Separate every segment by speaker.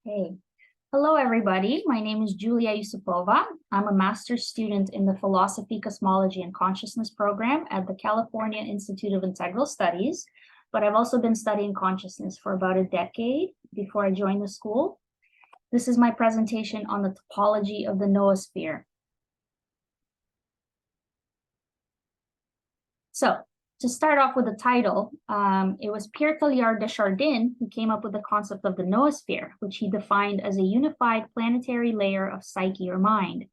Speaker 1: Okay. Hello, everybody. My name is Julia Yusupova. I'm a master's student in the Philosophy, Cosmology, and Consciousness program at the California Institute of Integral Studies, but I've also been studying consciousness for about a decade before I joined the school. This is my presentation on the topology of the noosphere. So, to start off with the title, it was Pierre Teilhard de Chardin who came up with the concept of the noosphere, which he defined as a unified planetary layer of psyche or mind.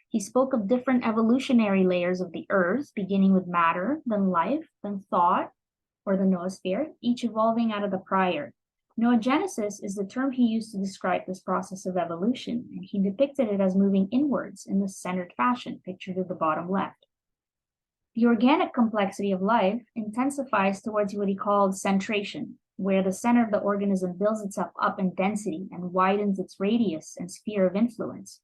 Speaker 1: He spoke of different evolutionary layers of the Earth, beginning with matter, then life, then thought, or the noosphere, each evolving out of the prior. Noogenesis is the term he used to describe this process of evolution, and he depicted it as moving inwards in this centered fashion, pictured at the bottom left. The organic complexity of life intensifies towards what he called centration, where the center of the organism builds itself up in density and widens its radius and sphere of influence.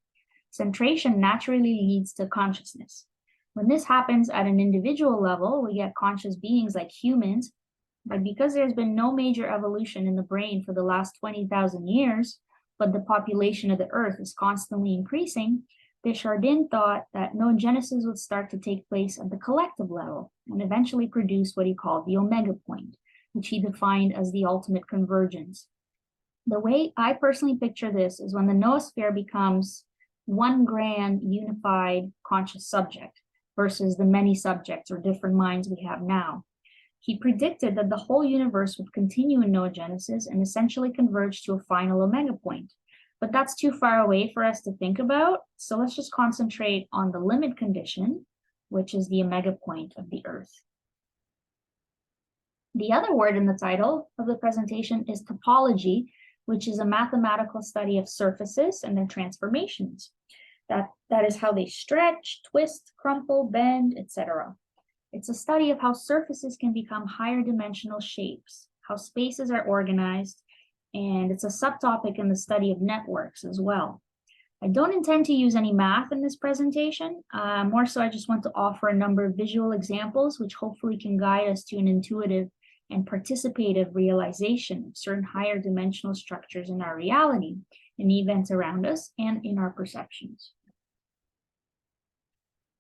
Speaker 1: Centration naturally leads to consciousness. When this happens at an individual level, we get conscious beings like humans, but because there's been no major evolution in the brain for the last 20,000 years, but the population of the Earth is constantly increasing, de Chardin thought that noogenesis would start to take place at the collective level and eventually produce what he called the omega point, which he defined as the ultimate convergence. The way I personally picture this is when the noosphere becomes one grand unified conscious subject versus the many subjects or different minds we have now. He predicted that the whole universe would continue in noogenesis and essentially converge to a final omega point. But that's too far away for us to think about. So let's just concentrate on the limit condition, which is the omega point of the Earth. The other word in the title of the presentation is topology, which is a mathematical study of surfaces and their transformations. That is how they stretch, twist, crumple, bend, etc. It's a study of how surfaces can become higher dimensional shapes, how spaces are organized, and it's a subtopic in the study of networks as well. I don't intend to use any math in this presentation. More so, I just want to offer a number of visual examples, which hopefully can guide us to an intuitive and participative realization of certain higher dimensional structures in our reality, in the events around us, and in our perceptions.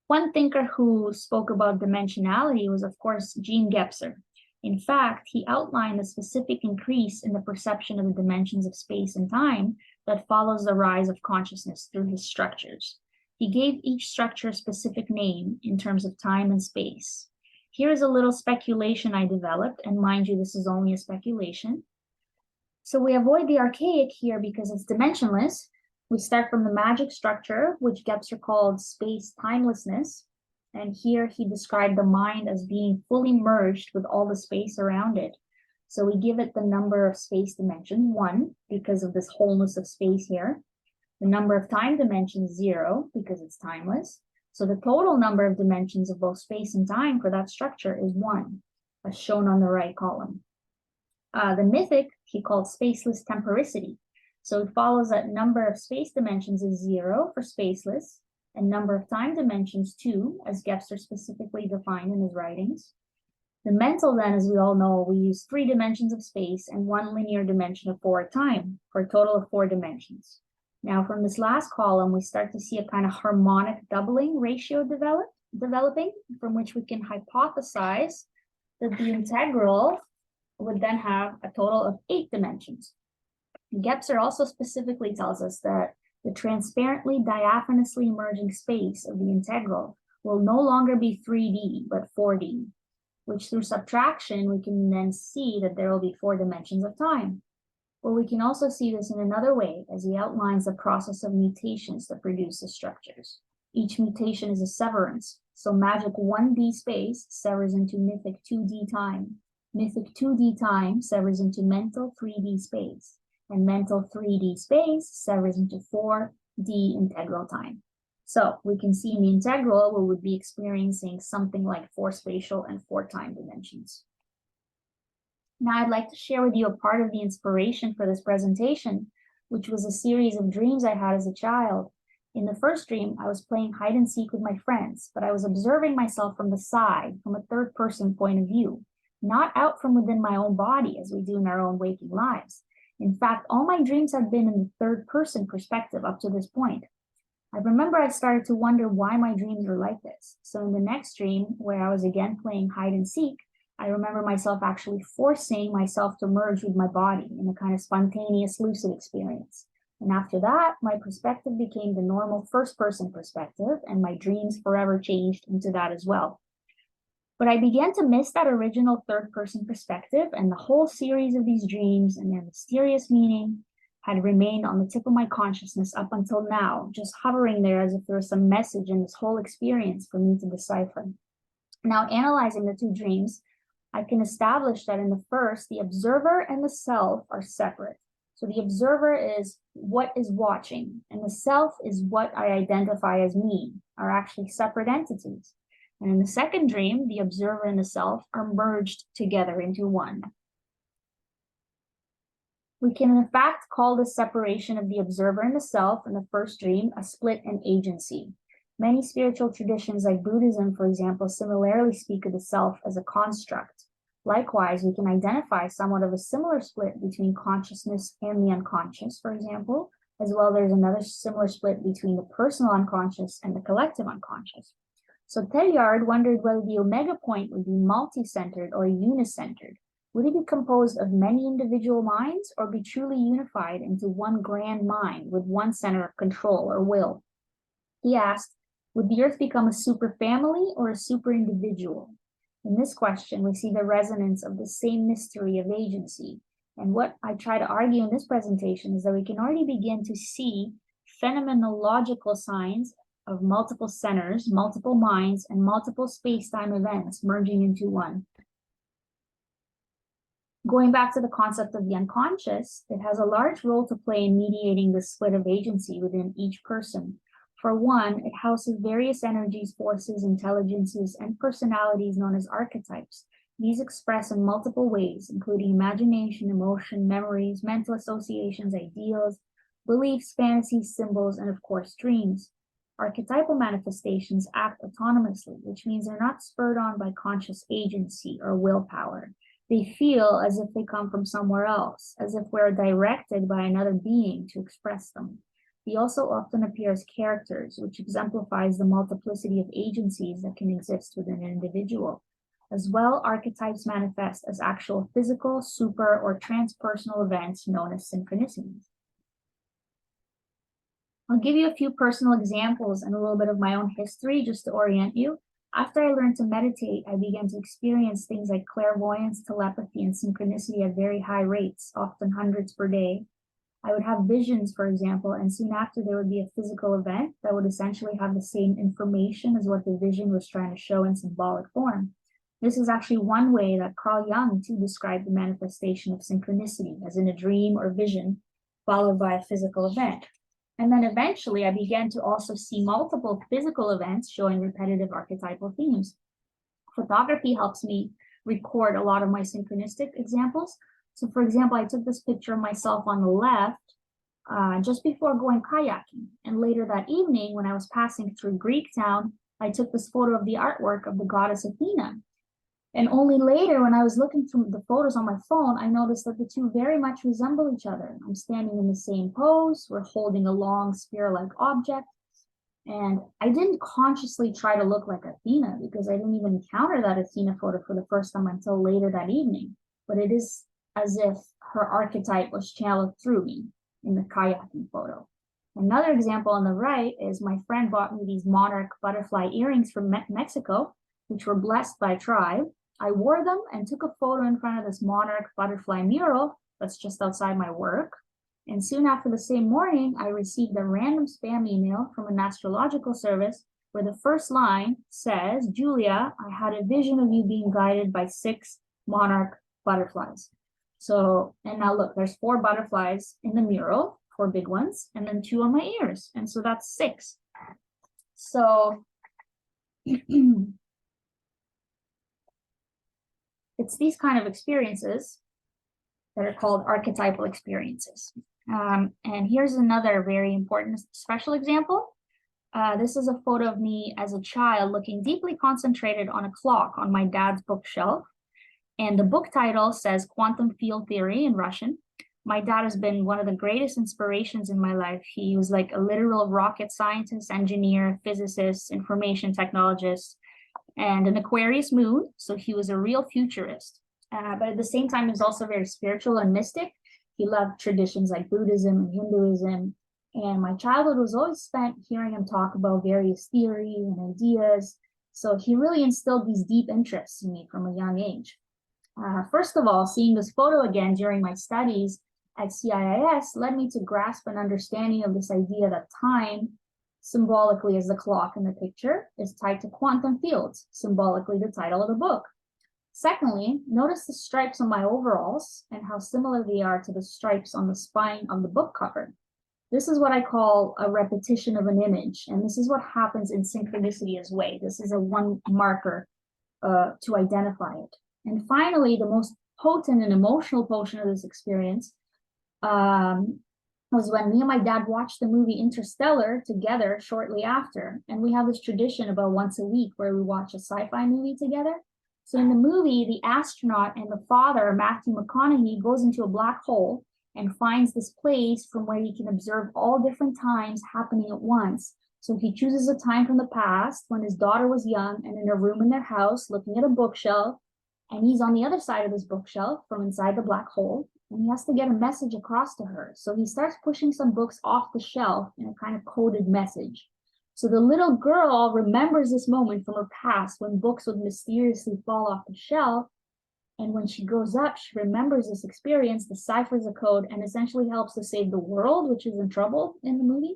Speaker 1: One thinker who spoke about dimensionality was, of course, Jean Gebser. In fact, he outlined the specific increase in the perception of the dimensions of space and time that follows the rise of consciousness through his structures. He gave each structure a specific name in terms of time and space. Here is a little speculation I developed, and mind you, this is only a speculation. So we avoid the archaic here because it's dimensionless. We start from the magic structure, which Gebser called space timelessness. And here he described the mind as being fully merged with all the space around it. So we give it the number of space dimensions, 1, because of this wholeness of space here. The number of time dimensions, 0, because it's timeless. So the total number of dimensions of both space and time for that structure is 1, as shown on the right column. The mythic he called spaceless temporicity. So it follows that number of space dimensions is 0 for spaceless, and number of time dimensions 2, as Gebser specifically defined in his writings. The mental, then, as we all know, we use 3 dimensions of space and 1 linear dimension of 4 time, for a total of 4 dimensions. Now, from this last column, we start to see a kind of harmonic doubling ratio developing, from which we can hypothesize that the integral would then have a total of 8 dimensions. Gebser also specifically tells us that the transparently diaphanously emerging space of the integral will no longer be 3D, but 4D, which through subtraction, we can then see that there will be 4 dimensions of time. But we can also see this in another way, as he outlines the process of mutations that produce the structures. Each mutation is a severance. So magic 1D space severs into mythic 2D time. Mythic 2D time severs into mental 3D space. And mental 3D space severs into 4D integral time. So we can see in the integral, we would be experiencing something like 4 spatial and 4 time dimensions. Now I'd like to share with you a part of the inspiration for this presentation, which was a series of dreams I had as a child. In the first dream, I was playing hide and seek with my friends, but I was observing myself from the side, from a third-person point of view, not out from within my own body as we do in our own waking lives. In fact, all my dreams had been in the third person perspective up to this point. I remember I started to wonder why my dreams were like this. So in the next dream, where I was again playing hide and seek, I remember myself actually forcing myself to merge with my body in a kind of spontaneous lucid experience. And after that, my perspective became the normal first person perspective, and my dreams forever changed into that as well. But I began to miss that original third person perspective, and the whole series of these dreams and their mysterious meaning had remained on the tip of my consciousness up until now, just hovering there as if there was some message in this whole experience for me to decipher. Now, analyzing the two dreams, I can establish that in the first, the observer and the self are separate. So the observer is what is watching, and the self is what I identify as me, are actually separate entities. And in the second dream, the observer and the self are merged together into one. We can in fact call this separation of the observer and the self in the first dream a split in agency. Many spiritual traditions like Buddhism, for example, similarly speak of the self as a construct. Likewise, we can identify somewhat of a similar split between consciousness and the unconscious, for example, as well there's another similar split between the personal unconscious and the collective unconscious. So Teilhard wondered whether the omega point would be multi-centered or unicentered. Would it be composed of many individual minds or be truly unified into one grand mind with one center of control or will? He asked, would the earth become a super family or a super individual? In this question, we see the resonance of the same mystery of agency. And what I try to argue in this presentation is that we can already begin to see phenomenological signs of multiple centers, multiple minds, and multiple space-time events merging into one. Going back to the concept of the unconscious, it has a large role to play in mediating the split of agency within each person. For one, it houses various energies, forces, intelligences, and personalities known as archetypes. These express in multiple ways, including imagination, emotion, memories, mental associations, ideals, beliefs, fantasies, symbols, and of course, dreams. Archetypal manifestations act autonomously, which means they're not spurred on by conscious agency or willpower. They feel as if they come from somewhere else, as if we're directed by another being to express them. They also often appear as characters, which exemplifies the multiplicity of agencies that can exist within an individual. As well, archetypes manifest as actual physical, super, or transpersonal events known as synchronicities. I'll give you a few personal examples and a little bit of my own history just to orient you. After I learned to meditate, I began to experience things like clairvoyance, telepathy, and synchronicity at very high rates, often hundreds per day. I would have visions, for example, and soon after there would be a physical event that would essentially have the same information as what the vision was trying to show in symbolic form. This is actually one way that Carl Jung too described the manifestation of synchronicity, as in a dream or vision, followed by a physical event. And then eventually I began to also see multiple physical events showing repetitive archetypal themes. Photography helps me record a lot of my synchronistic examples. So for example, I took this picture of myself on the left just before going kayaking. And later that evening, when I was passing through Greek town, I took this photo of the artwork of the goddess Athena. And only later, when I was looking through the photos on my phone, I noticed that the two very much resemble each other. I'm standing in the same pose, we're holding a long spear-like object, and I didn't consciously try to look like Athena because I didn't even encounter that Athena photo for the first time until later that evening. But it is as if her archetype was channeled through me in the kayaking photo. Another example on the right is my friend bought me these monarch butterfly earrings from Mexico, which were blessed by a tribe. I wore them and took a photo in front of this monarch butterfly mural that's just outside my work. And soon after the same morning, I received a random spam email from an astrological service where the first line says, Julia, I had a vision of you being guided by 6 monarch butterflies. So, and now look, there's 4 butterflies in the mural, 4 big ones, and then 2 on my ears. And so that's 6. So, it's these kind of experiences that are called archetypal experiences. And here's another very important special example. This is a photo of me as a child looking deeply concentrated on a clock on my dad's bookshelf. And the book title says Quantum Field Theory in Russian. My dad has been one of the greatest inspirations in my life. He was like a literal rocket scientist, engineer, physicist, information technologist, and an Aquarius moon. So he was a real futurist. But at the same time, he was also very spiritual and mystic. He loved traditions like Buddhism and Hinduism. And my childhood was always spent hearing him talk about various theories and ideas. So he really instilled these deep interests in me from a young age. First of all, seeing this photo again during my studies at CIIS led me to grasp an understanding of this idea that time, symbolically as the clock in the picture, is tied to quantum fields, symbolically the title of the book. Secondly, notice the stripes on my overalls and how similar they are to the stripes on the spine of the book cover. This is what I call a repetition of an image, and this is what happens in synchronicity as well. This is a one marker to identify it. And finally, the most potent and emotional portion of this experience was when me and my dad watched the movie Interstellar together shortly after. And we have this tradition about once a week where we watch a sci-fi movie together. So in the movie, the astronaut and the father, Matthew McConaughey, goes into a black hole and finds this place from where he can observe all different times happening at once. So he chooses a time from the past when his daughter was young and in a room in their house looking at a bookshelf. And he's on the other side of this bookshelf from inside the black hole, and he has to get a message across to her. So he starts pushing some books off the shelf in a kind of coded message. So the little girl remembers this moment from her past when books would mysteriously fall off the shelf. And when she grows up, she remembers this experience, deciphers the code, and essentially helps to save the world, which is in trouble in the movie.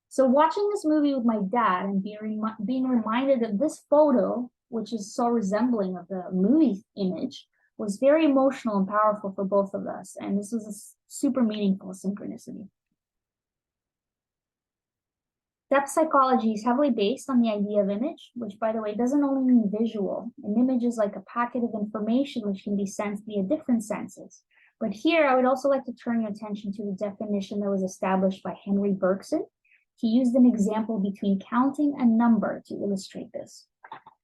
Speaker 1: So watching this movie with my dad and being reminded of this photo, which is so resembling of the movie image, was very emotional and powerful for both of us. And this was a super meaningful synchronicity. Depth psychology is heavily based on the idea of image, which, by the way, doesn't only mean visual. An image is like a packet of information which can be sensed via different senses. But here, I would also like to turn your attention to the definition that was established by Henry Bergson. He used an example between counting and number to illustrate this.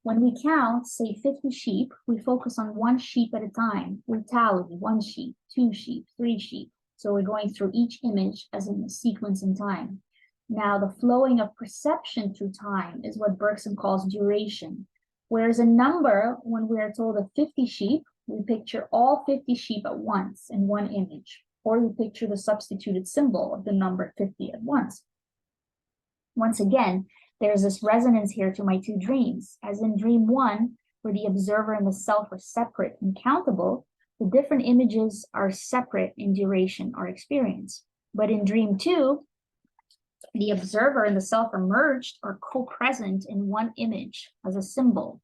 Speaker 1: When we count, say 50 sheep, we focus on one sheep at a time. We tally 1 sheep, 2 sheep, 3 sheep. So we're going through each image as in a sequence in time. Now, the flowing of perception through time is what Bergson calls duration. Whereas a number, when we are told of 50 sheep, we picture all 50 sheep at once in one image, or we picture the substituted symbol of the number 50 at once. Once again, there's this resonance here to my two dreams. As in dream 1, where the observer and the self are separate and countable, the different images are separate in duration or experience. But in dream 2, the observer and the self are merged or co-present in one image as a symbol.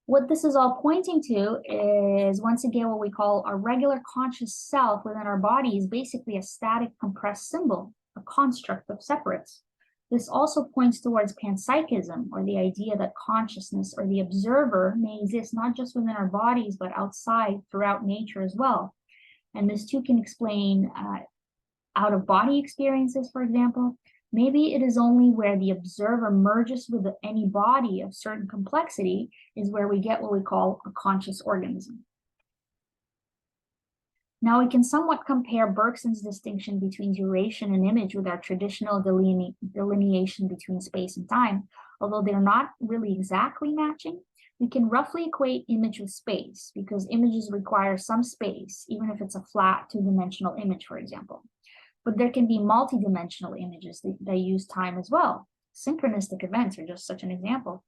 Speaker 1: What this is all pointing to is, once again, what we call our regular conscious self within our body is basically a static compressed symbol, a construct of separates. This also points towards panpsychism, or the idea that consciousness or the observer may exist not just within our bodies, but outside throughout nature as well. And this too can explain out-of-body experiences, for example. Maybe it is only where the observer merges with any body of certain complexity is where we get what we call a conscious organism. Now we can somewhat compare Bergson's distinction between duration and image with our traditional delineation between space and time. Although they're not really exactly matching, we can roughly equate image with space because images require some space, even if it's a flat two-dimensional image, for example. But there can be multi-dimensional images that use time as well. Synchronistic events are just such an example.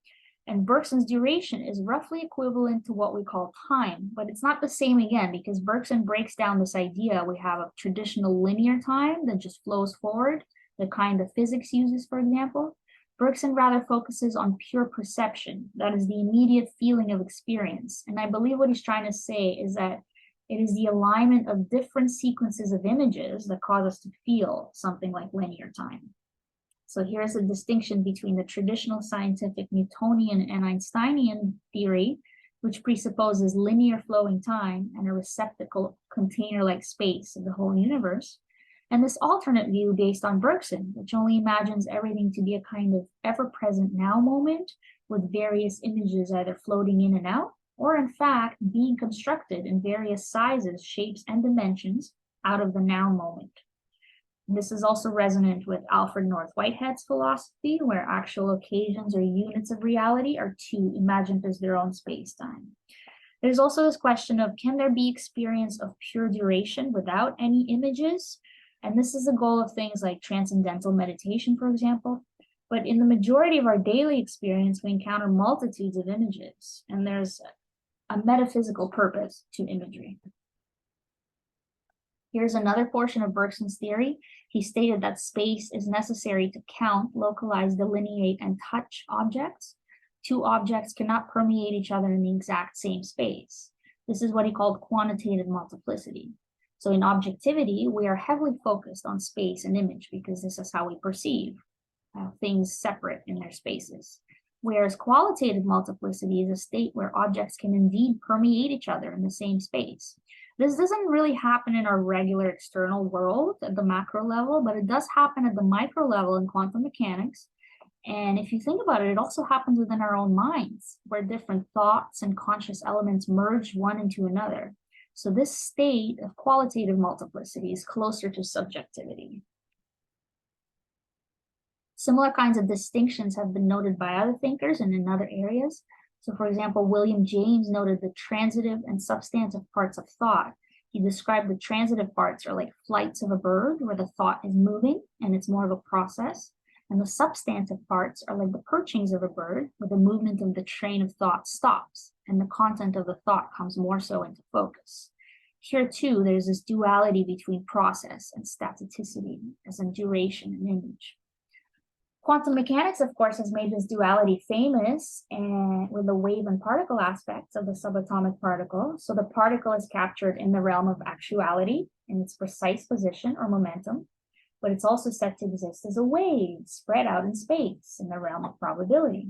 Speaker 1: And Bergson's duration is roughly equivalent to what we call time, but it's not the same again because Bergson breaks down this idea we have of traditional linear time that just flows forward, the kind that physics uses, for example. Bergson rather focuses on pure perception, that is the immediate feeling of experience. And I believe what he's trying to say is that it is the alignment of different sequences of images that cause us to feel something like linear time. So here's a distinction between the traditional scientific Newtonian and Einsteinian theory, which presupposes linear flowing time and a receptacle container-like space of the whole universe, and this alternate view based on Bergson, which only imagines everything to be a kind of ever-present now moment with various images either floating in and out, or in fact being constructed in various sizes, shapes, and dimensions out of the now moment. This is also resonant with Alfred North Whitehead's philosophy, where actual occasions or units of reality are too imagined as their own space-time. There's also this question of, can there be experience of pure duration without any images? And this is the goal of things like transcendental meditation, for example. But in the majority of our daily experience, we encounter multitudes of images, and there's a metaphysical purpose to imagery. Here's another portion of Bergson's theory. He stated that space is necessary to count, localize, delineate, and touch objects. Two objects cannot permeate each other in the exact same space. This is what he called quantitative multiplicity. So in objectivity, we are heavily focused on space and image because this is how we perceive things separate in their spaces. Whereas qualitative multiplicity is a state where objects can indeed permeate each other in the same space. This doesn't really happen in our regular external world at the macro level, but it does happen at the micro level in quantum mechanics. And if you think about it, it also happens within our own minds, where different thoughts and conscious elements merge one into another. So this state of qualitative multiplicity is closer to subjectivity. Similar kinds of distinctions have been noted by other thinkers and in other areas. So for example, William James noted the transitive and substantive parts of thought. He described the transitive parts are like flights of a bird where the thought is moving and it's more of a process. And the substantive parts are like the perchings of a bird where the movement of the train of thought stops and the content of the thought comes more so into focus. Here too, there's this duality between process and staticity as in duration and image. Quantum mechanics, of course, has made this duality famous and with the wave and particle aspects of the subatomic particle. So the particle is captured in the realm of actuality in its precise position or momentum, but it's also said to exist as a wave spread out in space in the realm of probability.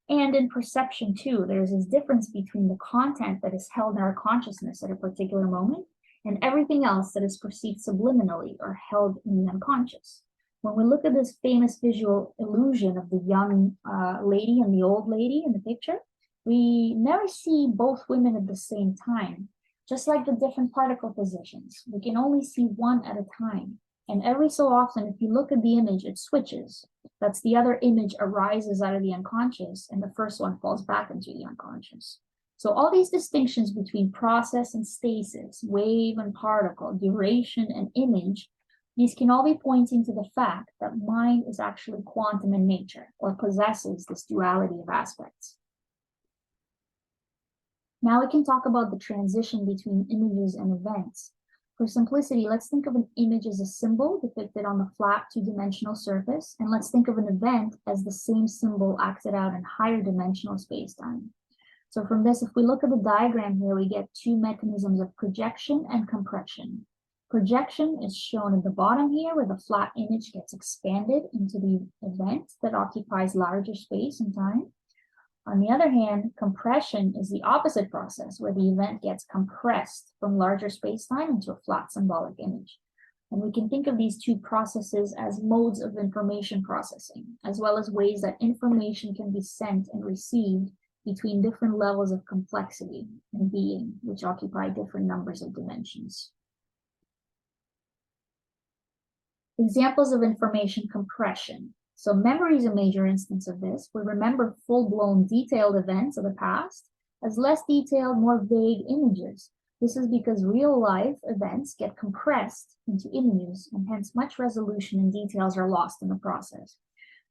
Speaker 1: And in perception too, there's this difference between the content that is held in our consciousness at a particular moment and everything else that is perceived subliminally or held in the unconscious. When we look at this famous visual illusion of the young lady and the old lady in the picture, we never see both women at the same time. Just like the different particle positions, we can only see one at a time. And every so often, if you look at the image, it switches. That's the other image arises out of the unconscious, and the first one falls back into the unconscious. So all these distinctions between process and stasis, wave and particle, duration and image, these can all be pointing to the fact that mind is actually quantum in nature, or possesses this duality of aspects. Now we can talk about the transition between images and events. For simplicity, let's think of an image as a symbol depicted on the flat two-dimensional surface, and let's think of an event as the same symbol acted out in higher dimensional space-time. So from this, if we look at the diagram here, we get two mechanisms of projection and compression. Projection is shown at the bottom here, where the flat image gets expanded into the event that occupies larger space and time. On the other hand, compression is the opposite process, where the event gets compressed from larger space-time into a flat symbolic image. And we can think of these two processes as modes of information processing, as well as ways that information can be sent and received between different levels of complexity and being, which occupy different numbers of dimensions. Examples of information compression. So memory is a major instance of this. We remember full-blown detailed events of the past as less detailed, more vague images. This is because real-life events get compressed into images, and hence much resolution and details are lost in the process.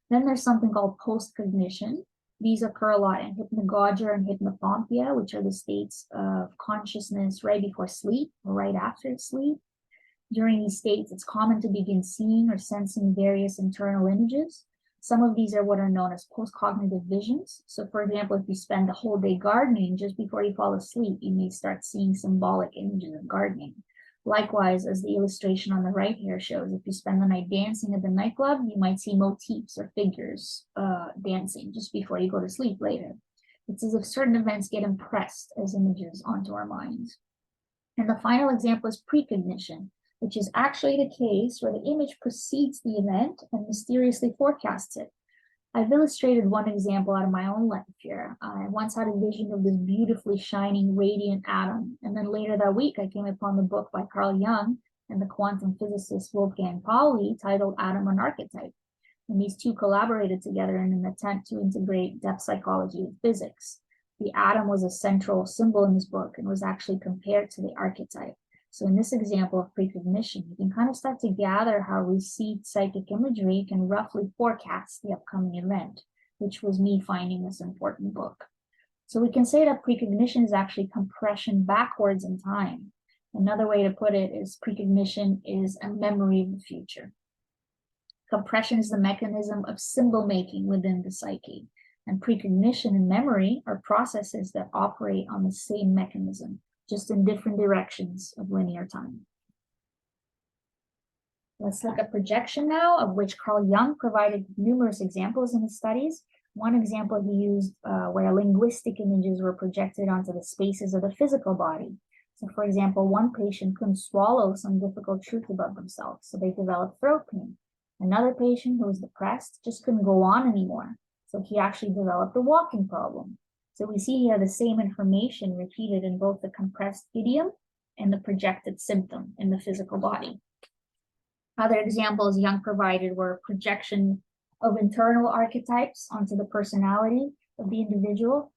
Speaker 1: Then there's something called post-cognition. These occur a lot in hypnagogia and hypnothompia, which are the states of consciousness right before sleep or right after sleep. During these states, it's common to begin seeing or sensing various internal images. Some of these are what are known as post-cognitive visions. So for example, if you spend the whole day gardening, just before you fall asleep, you may start seeing symbolic images of gardening. Likewise, as the illustration on the right here shows, if you spend the night dancing at the nightclub, you might see motifs or figures dancing just before you go to sleep later. It's as if certain events get impressed as images onto our minds. And the final example is precognition, which is actually the case where the image precedes the event and mysteriously forecasts it. I've illustrated one example out of my own life here. I once had a vision of this beautifully shining, radiant atom, and then later that week I came upon the book by Carl Jung and the quantum physicist Wolfgang Pauli titled Atom and Archetype. And these two collaborated together in an attempt to integrate depth psychology with physics. The atom was a central symbol in this book and was actually compared to the archetype. So in this example of precognition, you can kind of start to gather how received psychic imagery can roughly forecast the upcoming event, which was me finding this important book. So we can say that precognition is actually compression backwards in time. Another way to put it is precognition is a memory of the future. Compression is the mechanism of symbol making within the psyche, and precognition and memory are processes that operate on the same mechanism, just in different directions of linear time. Let's look at projection now, of which Carl Jung provided numerous examples in his studies. One example he used where linguistic images were projected onto the spaces of the physical body. So for example, one patient couldn't swallow some difficult truth about themselves, so they developed throat pain. Another patient who was depressed just couldn't go on anymore, so he actually developed a walking problem. So we see here the same information repeated in both the compressed idiom and the projected symptom in the physical body. Other examples Jung provided were projection of internal archetypes onto the personality of the individual.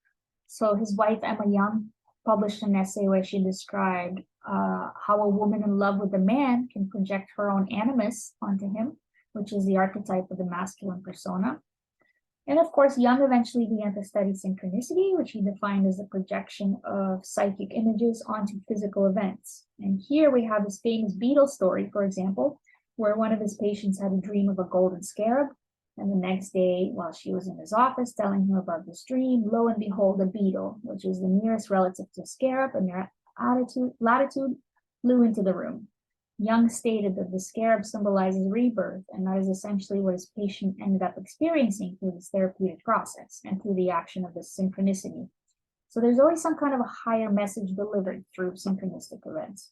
Speaker 1: So his wife, Emma Jung, published an essay where she described how a woman in love with a man can project her own animus onto him, which is the archetype of the masculine persona. And of course, Jung eventually began to study synchronicity, which he defined as the projection of psychic images onto physical events. And here we have his famous beetle story, for example, where one of his patients had a dream of a golden scarab, and the next day, while she was in his office telling him about this dream, lo and behold, a beetle, which is the nearest relative to a scarab in their latitude, flew into the room. Jung stated that the scarab symbolizes rebirth, and that is essentially what his patient ended up experiencing through this therapeutic process and through the action of this synchronicity. So there's always some kind of a higher message delivered through synchronistic events.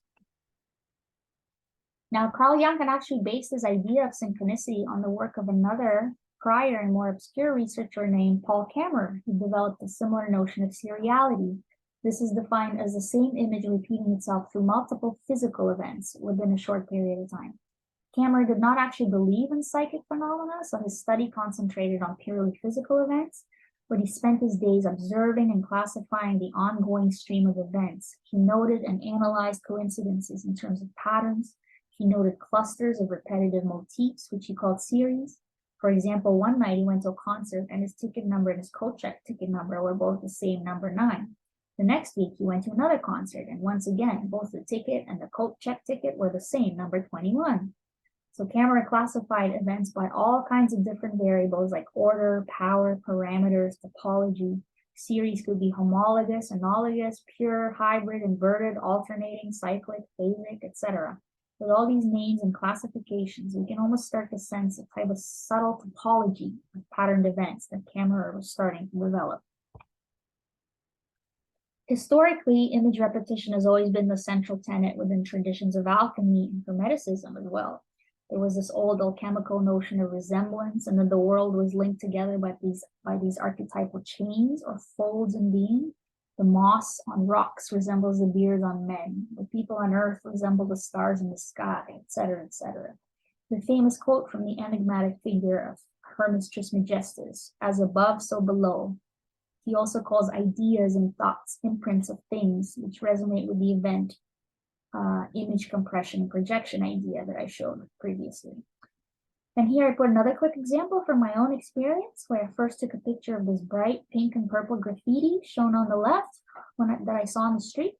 Speaker 1: Now, Carl Jung had actually based his idea of synchronicity on the work of another prior and more obscure researcher named Paul Kammerer, who developed a similar notion of seriality. This is defined as the same image repeating itself through multiple physical events within a short period of time. Kammerer did not actually believe in psychic phenomena, so his study concentrated on purely physical events, but he spent his days observing and classifying the ongoing stream of events. He noted and analyzed coincidences in terms of patterns. He noted clusters of repetitive motifs, which he called series. For example, one night he went to a concert and his ticket number and his coach check ticket number were both the same number 9. The next week he went to another concert, and once again, both the ticket and the coach check ticket were the same, number 21. So Kammerer classified events by all kinds of different variables like order, power, parameters, topology. Series could be homologous, analogous, pure, hybrid, inverted, alternating, cyclic, phasic, etc. With all these names and classifications, we can almost start to sense a type of subtle topology of patterned events that Kammerer was starting to develop. Historically, image repetition has always been the central tenet within traditions of alchemy and Hermeticism as well. There was this old alchemical notion of resemblance, and that the world was linked together by these archetypal chains or folds in being. The moss on rocks resembles the beards on men. The people on earth resemble the stars in the sky, etc., etc. The famous quote from the enigmatic figure of Hermes Trismegistus, as above, so below. He also calls ideas and thoughts imprints of things, which resonate with the event image compression and projection idea that I showed previously. And here I put another quick example from my own experience, where I first took a picture of this bright pink and purple graffiti shown on the left that I saw on the street.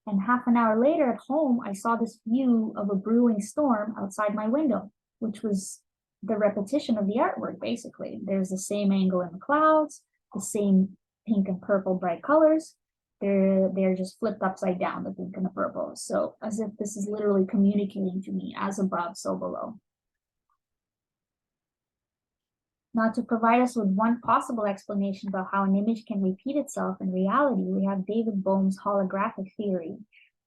Speaker 1: And half an hour later at home, I saw this view of a brewing storm outside my window, which was the repetition of the artwork, basically. There's the same angle in the clouds, the same pink and purple bright colors. They're just flipped upside down, the pink and the purple. So as if this is literally communicating to me, as above, so below. Now, to provide us with one possible explanation about how an image can repeat itself in reality, we have David Bohm's holographic theory.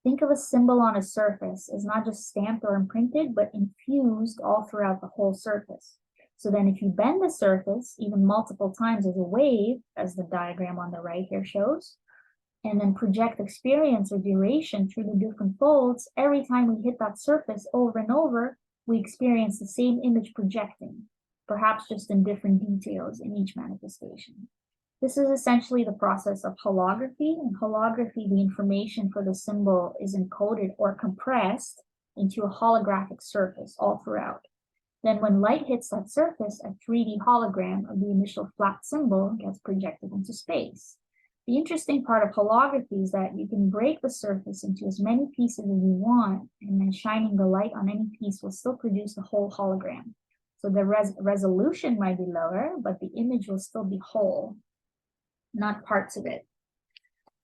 Speaker 1: Think of a symbol on a surface as not just stamped or imprinted, but infused all throughout the whole surface. So then if you bend the surface even multiple times as a wave, as the diagram on the right here shows, and then project experience or duration through the different folds, every time we hit that surface over and over, we experience the same image projecting, perhaps just in different details in each manifestation. This is essentially the process of holography. In holography, the information for the symbol is encoded or compressed into a holographic surface all throughout. Then when light hits that surface, a 3D hologram of the initial flat symbol gets projected into space. The interesting part of holography is that you can break the surface into as many pieces as you want, and then shining the light on any piece will still produce the whole hologram. So the resolution might be lower, but the image will still be whole, not parts of it.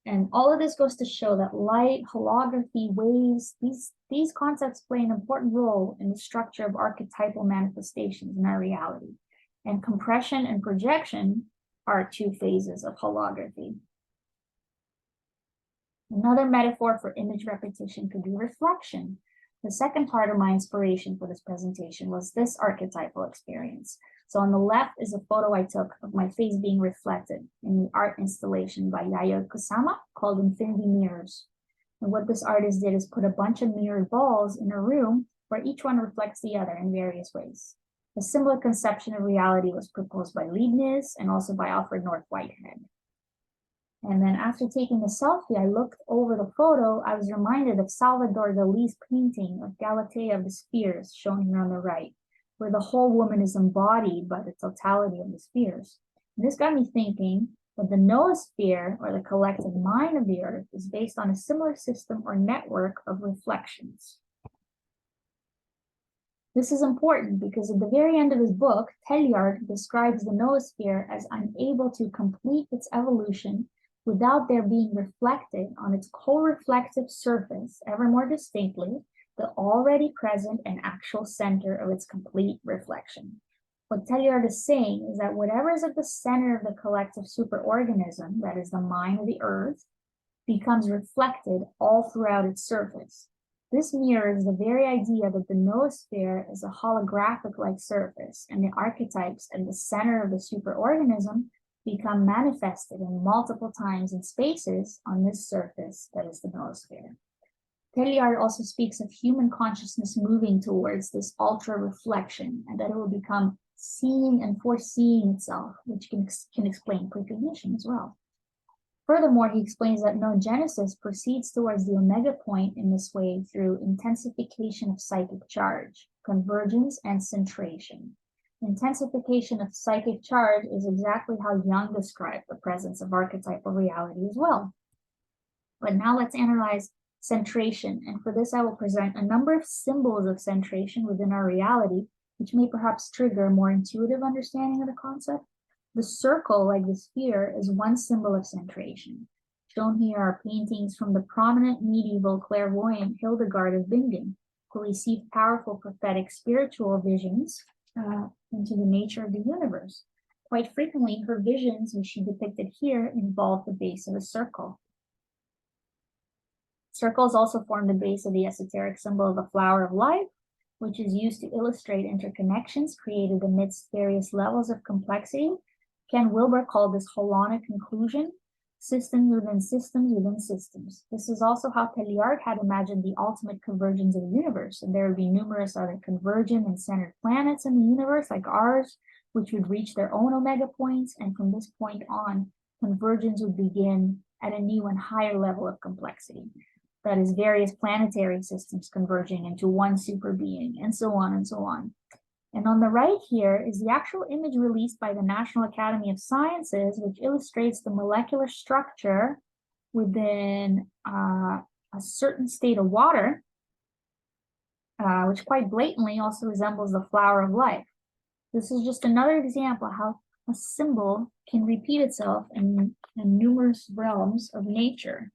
Speaker 1: And all of this goes to show that light, holography, waves, these concepts play an important role in the structure of archetypal manifestations in our reality. And compression and projection are two phases of holography. Another metaphor for image repetition could be reflection. The second part of my inspiration for this presentation was this archetypal experience. So on the left is a photo I took of my face being reflected in the art installation by Yayoi Kusama called Infinity Mirrors. And what this artist did is put a bunch of mirrored balls in a room where each one reflects the other in various ways. A similar conception of reality was proposed by Leibniz and also by Alfred North Whitehead. And then after taking the selfie, I looked over the photo. I was reminded of Salvador Dali's painting of Galatea of the Spheres, shown here on the right, where the whole woman is embodied by the totality of the spheres. And this got me thinking that the noosphere, or the collective mind of the Earth, is based on a similar system or network of reflections. This is important because at the very end of his book, Tellard describes the noosphere as unable to complete its evolution without there being reflected on its co-reflective surface ever more distinctly the already present and actual center of its complete reflection. What Tellard is saying is that whatever is at the center of the collective superorganism, that is the mind of the Earth, becomes reflected all throughout its surface. This mirrors the very idea that the noosphere is a holographic-like surface, and the archetypes at the center of the superorganism become manifested in multiple times in spaces on this surface that is the noosphere. Tellard also speaks of human consciousness moving towards this ultra reflection, and that it will become seeing and foreseeing itself, which can explain precognition as well. Furthermore, he explains that noogenesis proceeds towards the omega point in this way through intensification of psychic charge, convergence, and centration. Intensification of psychic charge is exactly how Jung described the presence of archetypal reality as well. But now let's analyze centration, and for this I will present a number of symbols of centration within our reality, which may perhaps trigger a more intuitive understanding of the concept. The circle, like the sphere, is one symbol of centration. Shown here are paintings from the prominent medieval clairvoyant Hildegard of Bingen, who received powerful prophetic spiritual visions into the nature of the universe. Quite frequently, her visions, which she depicted here, involved the base of a circle. Circles also form the base of the esoteric symbol of the flower of life, which is used to illustrate interconnections created amidst various levels of complexity. Ken Wilber called this holonic conclusion, systems within systems within systems. This is also how Tellard had imagined the ultimate convergence of the universe, and there would be numerous other convergent and centered planets in the universe, like ours, which would reach their own omega points, and from this point on, convergence would begin at a new and higher level of complexity. That is, various planetary systems converging into one super being, and so on and so on. And on the right here is the actual image released by the National Academy of Sciences, which illustrates the molecular structure within a certain state of water, which quite blatantly also resembles the flower of life. This is just another example of how a symbol can repeat itself in numerous realms of nature.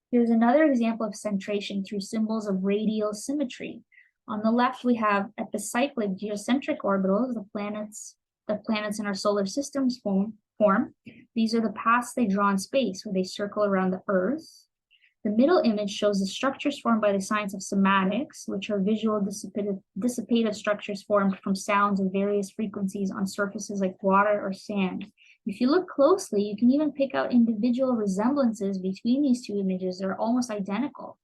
Speaker 1: Here's another example of centration through symbols of radial symmetry. On the left, we have epicyclic geocentric orbitals, the planets in our solar systems form. These are the paths they draw in space, where they circle around the Earth. The middle image shows the structures formed by the science of somatics, which are visual dissipative structures formed from sounds of various frequencies on surfaces like water or sand. If you look closely, you can even pick out individual resemblances between these two images that are almost identical.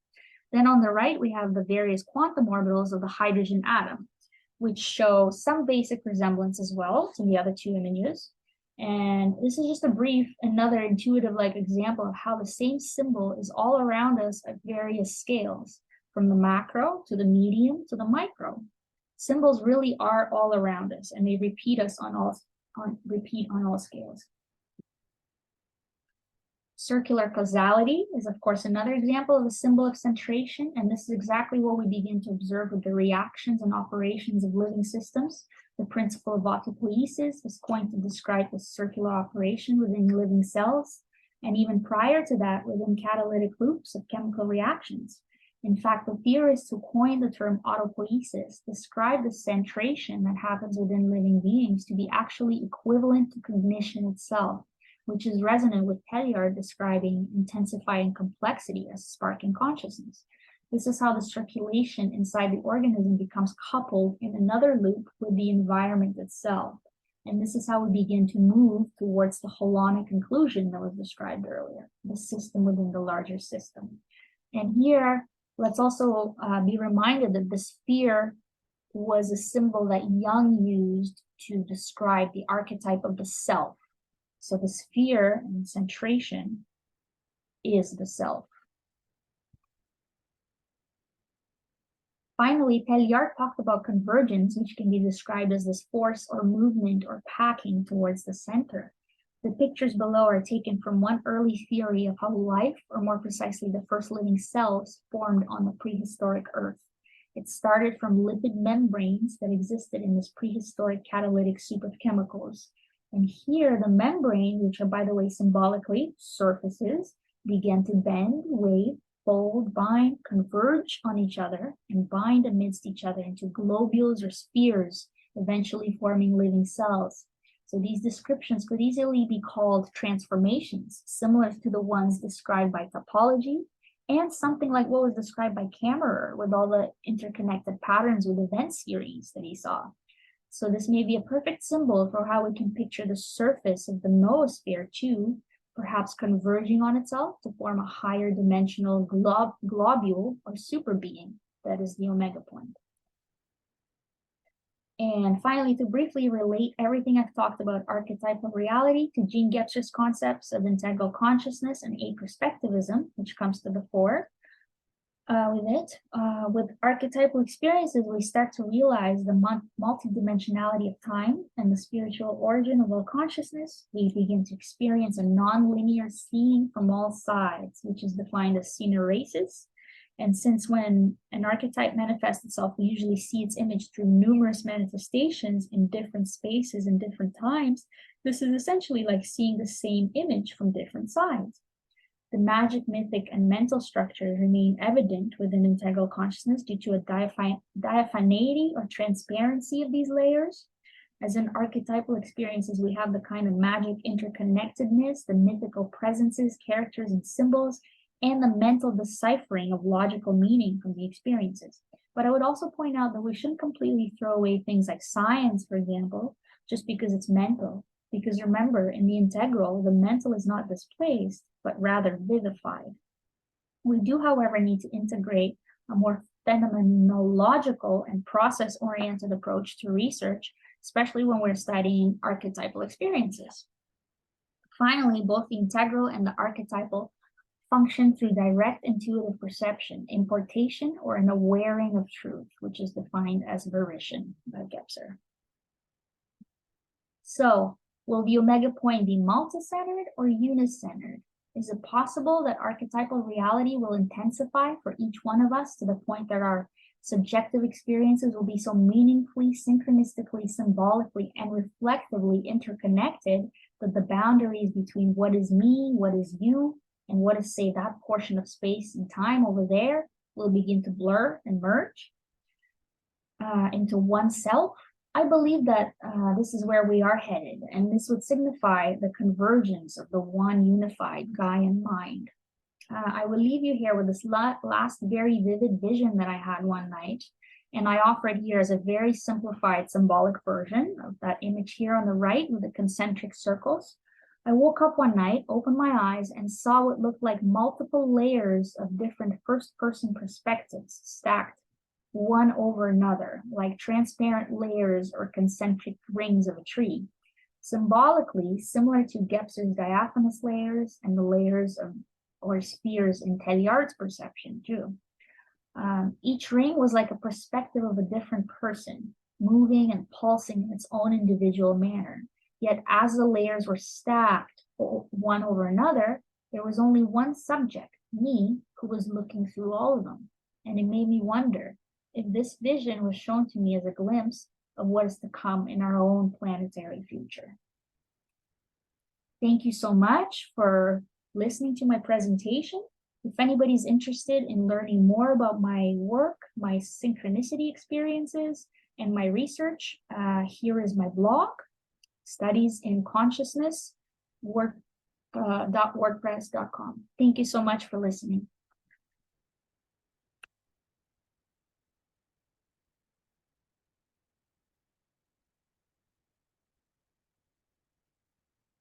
Speaker 1: Then on the right, we have the various quantum orbitals of the hydrogen atom, which show some basic resemblance as well to the other two images. And this is just a brief, another intuitive like example of how the same symbol is all around us at various scales, from the macro to the medium to the micro. Symbols really are all around us, and they repeat on all scales. Circular causality is, of course, another example of a symbol of centration, and this is exactly what we begin to observe with the reactions and operations of living systems. The principle of autopoiesis is coined to describe the circular operation within living cells, and even prior to that, within catalytic loops of chemical reactions. In fact, the theorists who coined the term autopoiesis describe the centration that happens within living beings to be actually equivalent to cognition itself, which is resonant with Teilhard describing intensifying complexity as sparking consciousness. This is how the circulation inside the organism becomes coupled in another loop with the environment itself. And this is how we begin to move towards the holonic conclusion that was described earlier, the system within the larger system. And here, let's also be reminded that the sphere was a symbol that Jung used to describe the archetype of the self. So the sphere and centration is the self. Finally, Teilhard talked about convergence, which can be described as this force or movement or packing towards the center. The pictures below are taken from one early theory of how life, or more precisely the first living cells, formed on the prehistoric Earth. It started from lipid membranes that existed in this prehistoric catalytic soup of chemicals. And here, the membrane, which are, by the way, symbolically surfaces, began to bend, wave, fold, bind, converge on each other, and bind amidst each other into globules or spheres, eventually forming living cells. So these descriptions could easily be called transformations, similar to the ones described by topology, and something like what was described by Kammerer with all the interconnected patterns with event series that he saw. So this may be a perfect symbol for how we can picture the surface of the noosphere too, perhaps converging on itself to form a higher dimensional globule or super being that is the omega point. And finally, to briefly relate everything I've talked about archetypal reality to Jean Gebser's concepts of integral consciousness and aperspectivism, which comes to the fore, with archetypal experiences, we start to realize the multidimensionality of time and the spiritual origin of all consciousness. We begin to experience a non-linear seeing from all sides, which is defined as syneresis. And since when an archetype manifests itself, we usually see its image through numerous manifestations in different spaces and different times, this is essentially like seeing the same image from different sides. The magic, mythic, and mental structures remain evident within integral consciousness due to a diaphaneity or transparency of these layers. As in archetypal experiences, we have the kind of magic interconnectedness, the mythical presences, characters, and symbols, and the mental deciphering of logical meaning from the experiences. But I would also point out that we shouldn't completely throw away things like science, for example, just because it's mental. Because remember, in the integral, the mental is not displaced, but rather vivified. We do, however, need to integrate a more phenomenological and process-oriented approach to research, especially when we're studying archetypal experiences. Finally, both the integral and the archetypal function through direct intuitive perception, importation, or an awareing of truth, which is defined as volition by Gebser. So, will the omega point be multi-centered or unicentered? Is it possible that archetypal reality will intensify for each one of us to the point that our subjective experiences will be so meaningfully, synchronistically, symbolically, and reflectively interconnected that the boundaries between what is me, what is you, and what is, say, that portion of space and time over there will begin to blur and merge into one self? I believe that this is where we are headed, and this would signify the convergence of the one unified Gaian mind. I will leave you here with this last very vivid vision that I had one night. And I offer it here as a very simplified symbolic version of that image here on the right with the concentric circles. I woke up one night, opened my eyes, and saw what looked like multiple layers of different first-person perspectives stacked one over another, like transparent layers or concentric rings of a tree. Symbolically, similar to Gebser's diaphanous layers and the layers of or spheres in Teliard's perception too. Each ring was like a perspective of a different person, moving and pulsing in its own individual manner. Yet as the layers were stacked one over another, there was only one subject, me, who was looking through all of them. And it made me wonder if this vision was shown to me as a glimpse of what is to come in our own planetary future. Thank you so much for listening to my presentation. If anybody's interested in learning more about my work, my synchronicity experiences, and my research, here is my blog, Studies in Consciousness, wordpress.com. Thank you so much for listening.